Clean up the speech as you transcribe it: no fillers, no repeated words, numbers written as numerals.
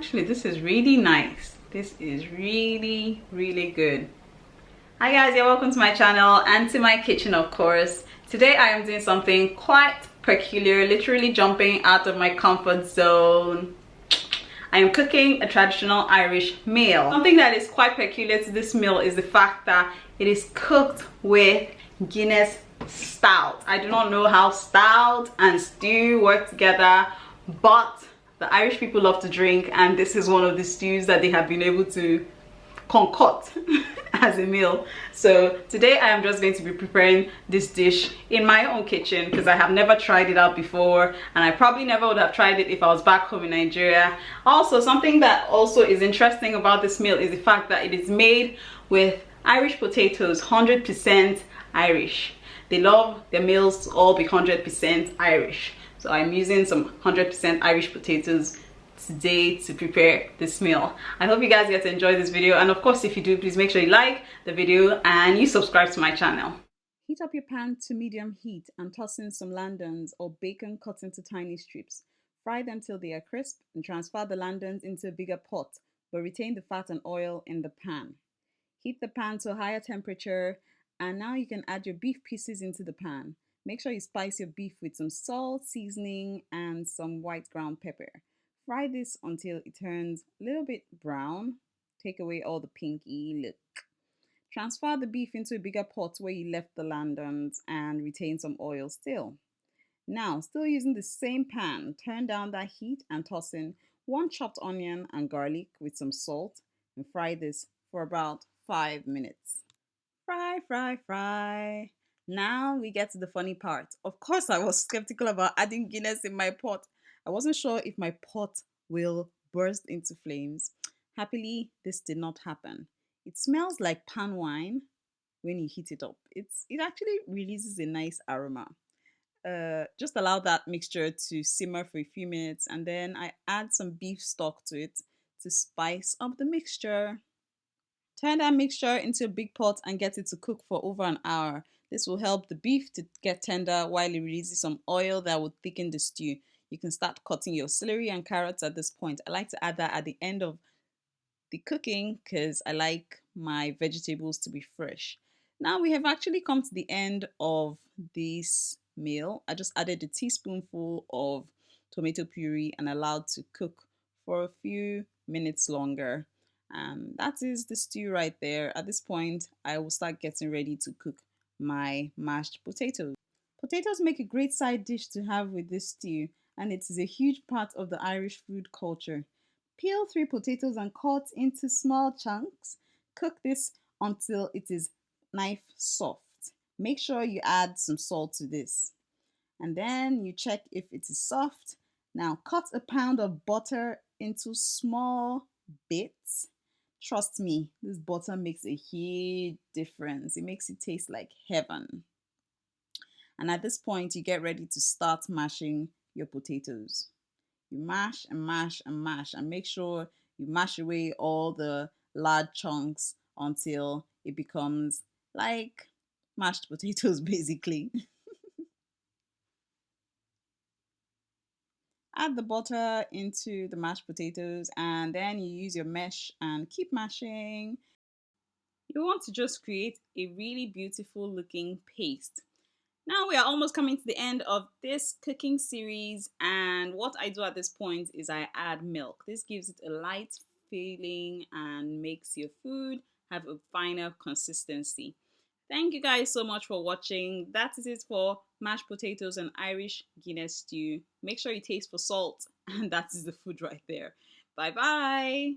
Actually, this is really nice. This is really, really good. Hi guys, you're welcome to my channel and to my kitchen, of course. Today I am doing something quite peculiar, literally jumping out of my comfort zone. I am cooking a traditional Irish meal. Something that is quite peculiar to this meal is the fact that it is cooked with Guinness Stout. I do not know how stout and stew work together, but the Irish people love to drink, and this is one of the stews that they have been able to concoct as a meal. So today I am just going to be preparing this dish in my own kitchen because I have never tried it out before, and I probably never would have tried it if I was back home in Nigeria. Also, something that also is interesting about this meal is the fact that it is made with Irish potatoes, 100% Irish. They love their meals to all be 100% Irish. So I'm using some 100% Irish potatoes today to prepare this meal. I hope you guys get to enjoy this video, and of course if you do, please make sure you like the video and you subscribe to my channel. Heat up your pan to medium heat and toss in some Landons or bacon cut into tiny strips. Fry them till they are crisp and transfer the Landons into a bigger pot, but retain the fat and oil in the pan. Heat the pan to a higher temperature, and now you can add your beef pieces into the pan. Make sure you spice your beef with some salt, seasoning, and some white ground pepper. Fry this until it turns a little bit brown. Take away all the pinky look. Transfer the beef into a bigger pot where you left the Landons and retain some oil still. Now, still using the same pan, turn down that heat and toss in 1 chopped onion and garlic with some salt, and fry this for about 5 minutes. Fry. Now we get to the funny part. Of course, I was skeptical about adding Guinness in my pot. I wasn't sure if my pot will burst into flames. Happily, this did not happen. It smells like pan wine when you heat it up. It actually releases a nice aroma. Just allow that mixture to simmer for a few minutes, and then I add some beef stock to it to spice up the mixture. Turn that mixture into a big pot and get it to cook for over an hour. This will help the beef to get tender while it releases some oil that will thicken the stew. You can start cutting your celery and carrots at this point. I like to add that at the end of the cooking because I like my vegetables to be fresh. Now we have actually come to the end of this meal. I just added a teaspoonful of tomato puree and allowed to cook for a few minutes longer. That is the stew right there. At this point, I will start getting ready to cook my mashed potatoes. Potatoes make a great side dish to have with this stew, and it is a huge part of the Irish food culture. Peel 3 potatoes and cut into small chunks. Cook this until it is knife soft. Make sure you add some salt to this, and then you check if it is soft. Now cut a pound of butter into small bits. Trust me, this butter makes a huge difference. It makes it taste like heaven. And at this point, you get ready to start mashing your potatoes. You mash and mash and mash, and make sure you mash away all the large chunks until it becomes like mashed potatoes, basically. Add the butter into the mashed potatoes, and then you use your mesh and keep mashing. You want to just create a really beautiful looking paste. Now we are almost coming to the end of this cooking series, and what I do at this point is I add milk. This gives it a light feeling and makes your food have a finer consistency. Thank you guys so much for watching. That is it for mashed potatoes and Irish Guinness stew. Make sure you taste for salt, and that is the food right there. Bye bye.